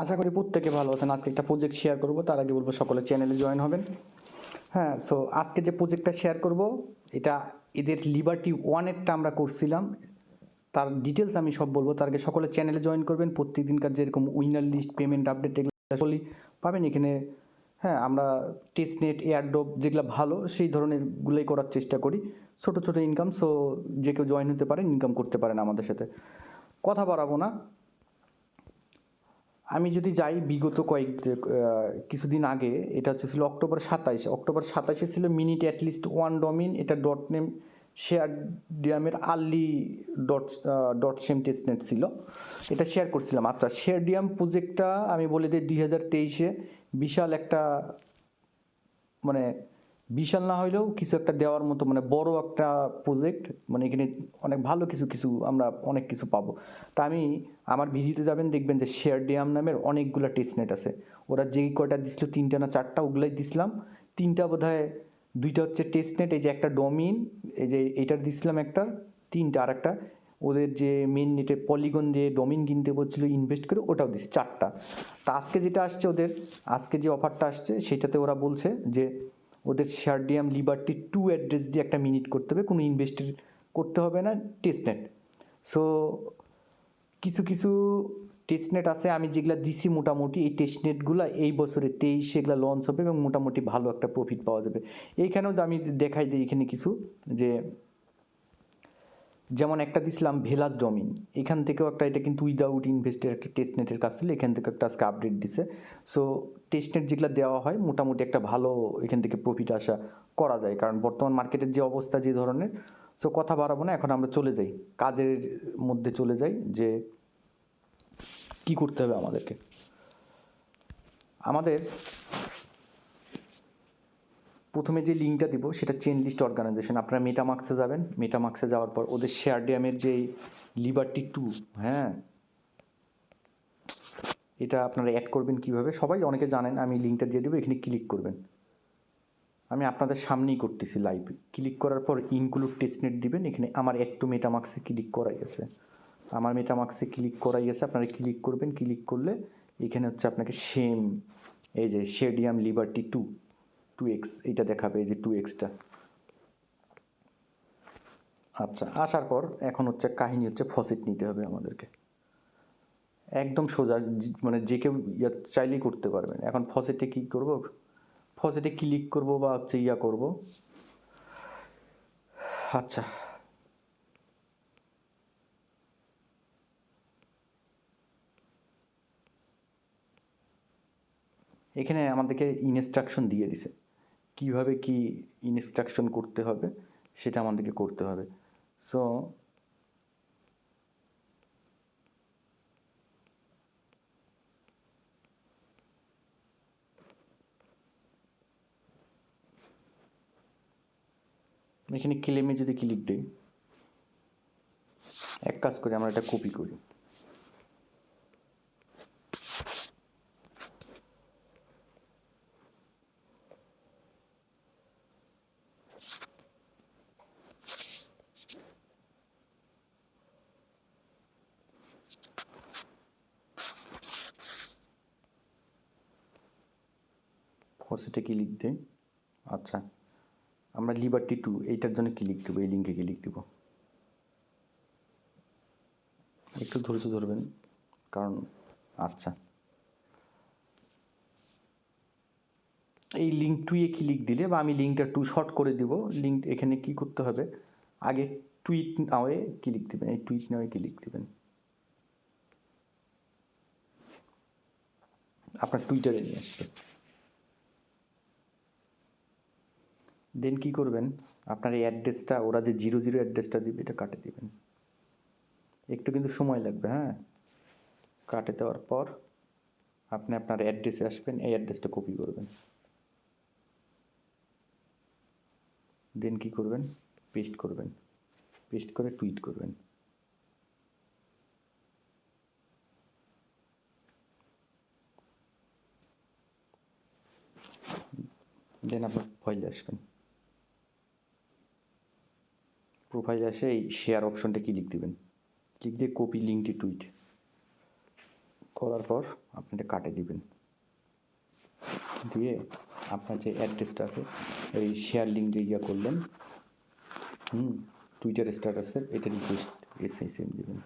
আশা করি প্রত্যেকে ভালো আছেন। আজকে একটা প্রজেক্ট শেয়ার করব, তার আগে বলবো সকলে চ্যানেলে জয়েন হবেন। হ্যাঁ, সো আজকে যে প্রজেক্টটা শেয়ার করব এটা এদের লিবার্টি ওয়ানেরটা আমরা করছিলাম, তার ডিটেলস আমি সব বলবো। তার আগে সকলে চ্যানেলে জয়েন করবেন। প্রত্যেকদিনকার যেরকম উইনার লিস্ট, পেমেন্ট আপডেট এগুলো সকলেই পাবেন এখানে। হ্যাঁ, আমরা টেস্টনেট, এয়ারড্রপ যেগুলো ভালো সেই ধরনেরগুলোই করার চেষ্টা করি। ছোটো ছোটো ইনকাম, সো যে কেউ জয়েন হতে পারেন, ইনকাম করতে পারেন আমাদের সাথে। কথা বাড়াবো না, আমি যদি যাই বিগত কিছুদিন আগে, এটা হচ্ছে ছিল অক্টোবর 27 ছিল মিনিট অ্যাটলিস্ট ওয়ান ডমিন, এটা ডট নেম শেয়ারডিয়ামের আর্লি ডটসম টেস্টনেট ছিল, এটা শেয়ার করছিলাম। আচ্ছা, শেয়ারডিয়াম প্রজেক্টটা আমি বলে দিই 2023-এ বিশাল একটা, মানে বিশাল না হইলেও কিছু একটা দেওয়ার মতো, মানে বড় একটা প্রজেক্ট, মানে এখানে অনেক ভালো কিছু কিছু আমরা অনেক কিছু পাবো। তা আমি আমার ভিডিওতে যাবেন, দেখবেন যে শেয়ারডিয়াম নামের অনেকগুলো টেস্টনেট আছে। ওরা যেই কয়টা দিছিল, 3টা না 4টা, ওগুলাই দিছিলাম। 3টা বোধহয়, 2টা হচ্ছে টেস্টনেট, এই যে একটা ডোমিন, এই যে এইটার দিছিলাম একটা, 3টা আর একটা ওদের যে মেন নেটে পলিগন দিয়ে ডোমিন কিনতে বলছিল ইনভেস্ট করে, ওটাও দিচ্ছে 4টা। তা আজকে যেটা আসছে ওদের, আজকে যে অফারটা আসছে সেটাতে ওরা বলছে যে ওদের শার্ডিয়াম লিবার্টি 2 অ্যাড্রেস দিয়ে একটা মিনিট করতে হবে, কোনো ইনভেস্ট করতে হবে না, টেস্টনেট। সো কিছু কিছু টেস্টনেট আছে আমি যেগুলো দিছি, মোটামুটি এই টেস্টনেটগুলো এই বছরে 23 এগুলো লঞ্চ হবে এবং মোটামুটি ভালো একটা প্রফিট পাওয়া যাবে। এইখানেও আমি দেখাই দিই এখানে কিছু, যে যেমন একটা দিছিলাম ভেলাস ডমিন, এখান থেকেও একটা, এটা কিন্তু উইদাউট ইনভেস্টের একটা টেস্টনেটের কাজ ছিল, এখান থেকে একটা আজকে আপডেট দিছে। সো টেস্টনেট যেগুলো দেওয়া হয় মোটামুটি একটা ভালো এখান থেকে প্রফিট আশা করা যায়, কারণ বর্তমান মার্কেটের যে অবস্থা যে ধরনের। সো কথা বাড়াবো না, এখন আমরা চলে যাই কাজের মধ্যে, চলে যাই যে কি করতে হবে আমাদেরকে। আমাদের প্রথমে যে লিঙ্কটা দিব সেটা চেন লিস্ট অর্গানাইজেশন। আপনারা মেটামাক্সে যাবেন, মেটামাক্সে যাওয়ার পর ওদের শেয়ারডিয়ামের যে লিবার্টি 2, হ্যাঁ, এটা আপনারা অ্যাড করবেন কিভাবে সবাই অনেকে জানেন, আমি লিঙ্কটা দিয়ে দেবো, এখানে ক্লিক করবেন। আমি আপনাদের সামনেই করতেছি লাইভ। ক্লিক করার পর ইনক্লুড টেস্টনেট দিবেন, এখানে আমার একটু মেটামাক্সে ক্লিক করাই আছে, আমার মেটামাক্সে ক্লিক করাই আছে, আপনারা ক্লিক করবেন। ক্লিক করলে এখানে হচ্ছে আপনাকে সেম, এই যে শেয়ারডিয়াম লিবার্টি 2x এটা দেখাবে, এই যে 2xটা। আচ্ছা, আসার পর এখন হচ্ছে কাহিনী হচ্ছে ফসেট নিতে হবে আমাদেরকে, একদম সোজা, মানে যে কেউ চাইলেই করতে পারবেন। এখন ফসেটে কী করব, ফসেটে ক্লিক করব বা হচ্ছে করব। আচ্ছা, এখানে আমাদেরকে ইনস্ট্রাকশন দিয়ে দিছে কিভাবে কি ইনস্ট্রাকশন করতে হবে, সেটা আমাদেরকে করতে হবে। সো এখানে ক্লেমে যদি ক্লিক দিই, এক কাজ করি, আমরা এটা কপি করি, ফসেটে ক্লিক দিই। আচ্ছা, আমরা লিবার্টি 2 এইটার জন্য ক্লিক দেবো, এই লিঙ্কে ক্লিক দেবো। একটু ধৈর্য ধরবেন, কারণ আচ্ছা, এই লিঙ্ক 2-এ ক্লিক দিলে, বা আমি লিঙ্কটা 2 শর্ট করে দিব, লিঙ্ক এখানে কি করতে হবে, আগে টুইট নাওয়ে ক্লিক দেবেন, এই টুইট নাওয়ে ক্লিক দেবেন, আপনার টুইটারে নিয়ে আসবে। দেন কি করবেন, আপনার এই অ্যাড্রেসটা, ওরা যে 00 অ্যাড্রেসটা দিবে এটা কাটে দিবেন, একটু কিন্তু সময় লাগবে, হ্যাঁ। কাটে দেওয়ার পর আপনি আপনার অ্যাড্রেসে আসবেন, এই অ্যাড্রেসটা কপি করবেন, দেন কি করবেন, পেস্ট করবেন, পেস্ট করে টুইট করবেন। দেন আপনার প্রোফাইলে আসবেন, প্রোফাইলে এসে এই শেয়ার অপশনটা ক্লিক দিবেন, ক্লিক দিয়ে কপি লিঙ্কটি টুইট, করার পর আপনি এটা কাটে দিবেন, দিয়ে আপনার যে অ্যাড্রেসটা আছে এই শেয়ার লিঙ্ক যে ইয়া করলেন টুইটার স্ট্যাটাসের, এটা রিকোয়েস্ট SSM দেবেন।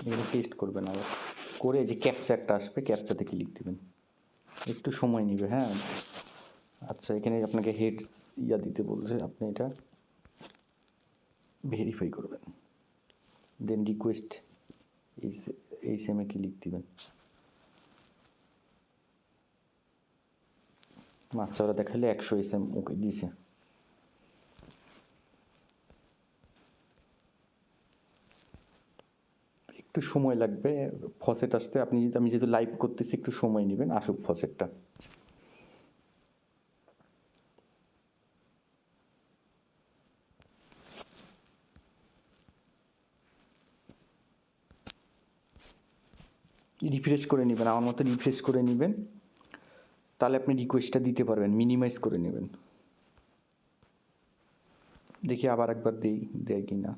এখানে পেস্ট করবেন, আবার করে যে ক্যাপচা একটা আসবে, ক্যাপচাতে ক্লিক দেবেন, একটু সময় নেবে। হ্যাঁ, আচ্ছা, এখানে আপনাকে হেড ইয়া দিতে বলছে, আপনি এটা ভেরিফাই করবেন, দেন রিকোয়েস্ট এই সেমে ক্লিক দিবেন। আচ্ছা, ওরা দেখালে 100 SM ওকে দিছে। একটু সময় লাগবে ফসেট আসতে, আমি যেহেতু লাইভ করতেছি একটু সময় নেবেন, আসুক ফসেটটা। রিফ্রেশ করে নেবেন, আমার মতো রিফ্রেশ করে নেবেন, তাহলে আপনি রিকোয়েস্টটা দিতে পারবেন। মিনিমাইজ করে নেবেন, দেখি আবার একবার দেয় কি না।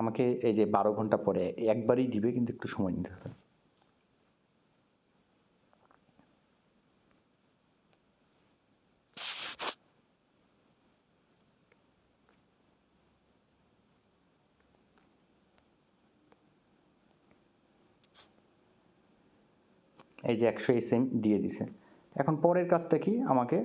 আমাকে এই যে 12 ঘন্টা পরে একবারই দিবে, কিন্তু একটু সময় নিতে হবে। এই যে 100 SM দিয়ে দিছে। এখন পরের কাজটা কি, আমাকে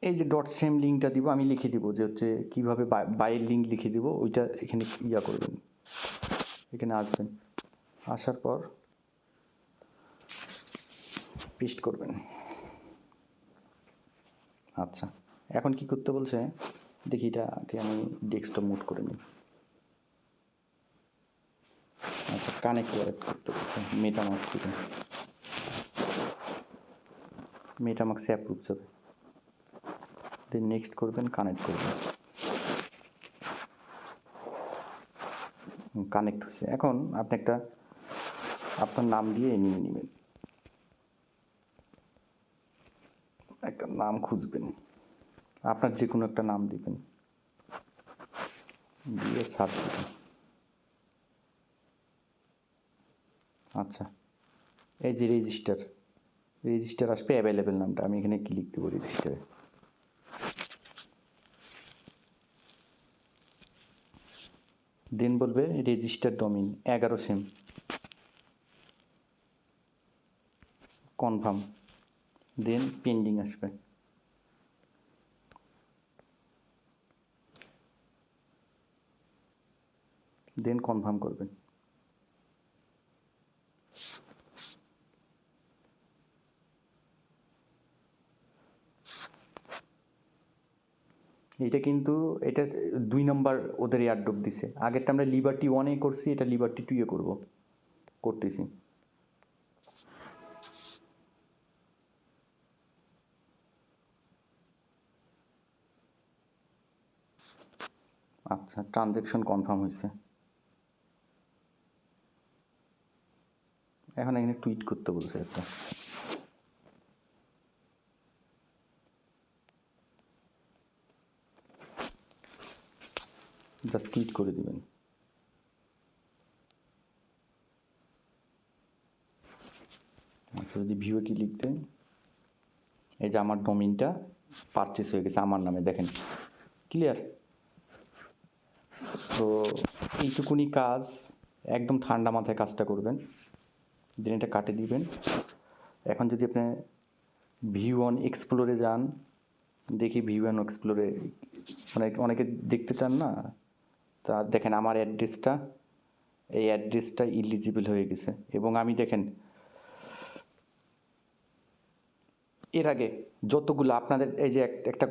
এই যে DotShm লিঙ্কটা দিব, আমি লিখে দিব যে হচ্ছে কীভাবে বাইয়ের লিঙ্ক লিখে দিব, ওইটা এখানে ইয়া করবেন, এখানে আসবেন, আসার পর পেস্ট করবেন। আচ্ছা, এখন কি করতে বলছে দেখি, এটাকে আমি ডেস্কটপ মুড করে নিই। আচ্ছা, কানেক্ট ওয়ালেট করতে বলছে, মেটামাস্ক থেকে, মেটামাস্ক অ্যাপ্রুভ যাবে, দেন নেক্সট করবেন, কানেক্ট করবেন। কানেক্ট হয়েছে। এখন আপনি আপনার নাম দিয়ে নিয়ে নেবেন, একটা নাম খুঁজবেন, আপনার যে কোনো একটা নাম দিবেন, দিয়ে সার্চ দিবেন। আচ্ছা, এই যে রেজিস্টার আসবে, অ্যাভেলেবেল নামটা আমি এখানে ক্লিক দেবো রেজিস্টারে। দেন বলবে রেজিস্টার ডোমেইন 11 SIM, কনফার্ম, দেন পেন্ডিং আসবে, দেন কনফার্ম করবেন। এটা কিন্তু এটা 2 নম্বর ওদের এয়ারড্রপ দিছে, আগেরটা আমরা লিবার্টি 1-এ করছি, এটা লিবার্টি 2-এ করতেছি। আচ্ছা, ট্রানজ্যাকশন কনফার্ম হয়েছে। এখন এখানে টুইট করতে বলছে একটা, জাস্ট টুইট করে দিবেন। আচ্ছা, যদি ভিউ কি লিখতে, এই যে আমার ডোমেইনটা পারচেস হয়ে গেছে আমার নামে, দেখেন ক্লিয়ার। সো এইটুকুনি কাজ, একদম ঠান্ডা মাথায় কাজটা করবেন, দেন এটা কাটে দিবেন। এখন যদি আপনি V1 এক্সপ্লোরে যান, দেখি V1 এক্সপ্লোরে অনেকে দেখতে চান না, তা দেখেন আমার অ্যাড্রেসটা, এই অ্যাড্রেসটা ইলিজিবল হয়ে গেছে। এবং আমি দেখেন এর আগে যতগুলো আপনাদের এই যে একটা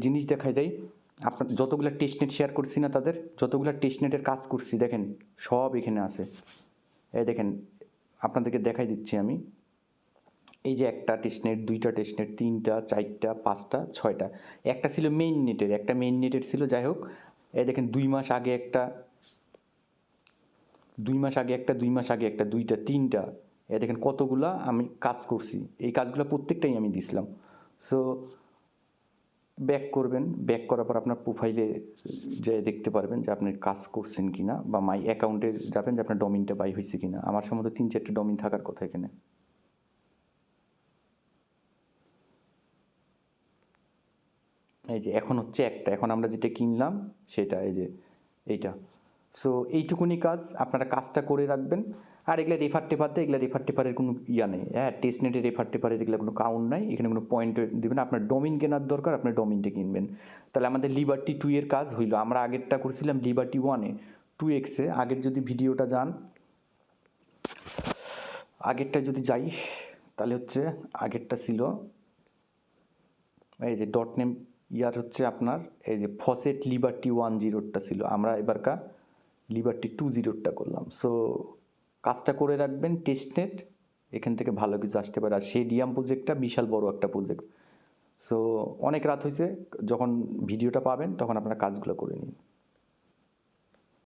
জিনিস দেখাই দেয়, আপনার যতগুলো টেস্টনেট শেয়ার করছি না, তাদের যতগুলো টেস্টনেটের কাজ করছি দেখেন সব এখানে আছে। এই দেখেন আপনাদেরকে দেখাই দিচ্ছি আমি, এই যে একটা টেস্টনেট, দুইটা টেস্টনেট, তিনটা, চারটা, পাঁচটা, ছয়টা। একটা ছিল মেইন নেটের, একটা মেইন নেটের ছিল, যাই হোক। এই দেখেন 2 মাস আগে একটা, 2 মাস আগে একটা, 2 মাস আগে একটা, দুইটা, তিনটা। এ দেখেন কতগুলা আমি কাজ করছি, এই কাজগুলো প্রত্যেকটাই আমি দিছিলাম। সো ব্যাক করবেন, ব্যাক করার পর আপনার প্রোফাইলে যে দেখতে পারবেন যে আপনি কাজ করছেন কিনা, বা মাই অ্যাকাউন্টে যাবেন যে আপনার ডোমিনটা বাই হয়েছে কিনা। আমার সম্ভবত 3-4টা ডোমিন থাকার কথা এখানে। এই যে এখন হচ্ছে একটা, এখন আমরা যেটা কিনলাম সেটা, এই যে এইটা। সো এইটুকুনি কাজ, আপনারা কাজটা করে রাখবেন। আর এগুলো রেফার টেফার দেয়, এগুলো রেফার টেফারের কোনো ইয়া নেই, হ্যাঁ, টেস্টনেটে রেফার টেফারের এগুলো কোনো কাউন্ট নাই, এখানে কোনো পয়েন্ট দেবেন। আপনার ডোমিন কেনার দরকার, আপনার ডোমিনটা কিনবেন। তাহলে আমাদের লিবার্টি 2 এর কাজ হইলো। আমরা আগেরটা করছিলাম লিবার্টি 1-এ 2x-এ। আগের যদি ভিডিওটা যান, আগেরটা যদি যাই, তাহলে হচ্ছে আগেরটা ছিল এই যে ডট নেম ইয়ার হচ্ছে আপনার, এই যে ফসেট লিবার্টি 1.0টা ছিল, আমরা এবারকা লিবার্টি 2.0টা করলাম। সো কাজটা করে রাখবেন। টেস্টনেট এখান থেকে ভালো কিছু আসতে পারে। আর শেডিয়াম প্রজেক্টটা বিশাল বড় একটা প্রজেক্ট। সো অনেক রাত হয়েছে, যখন ভিডিওটা পাবেন তখন আপনারা কাজগুলো করে নিন।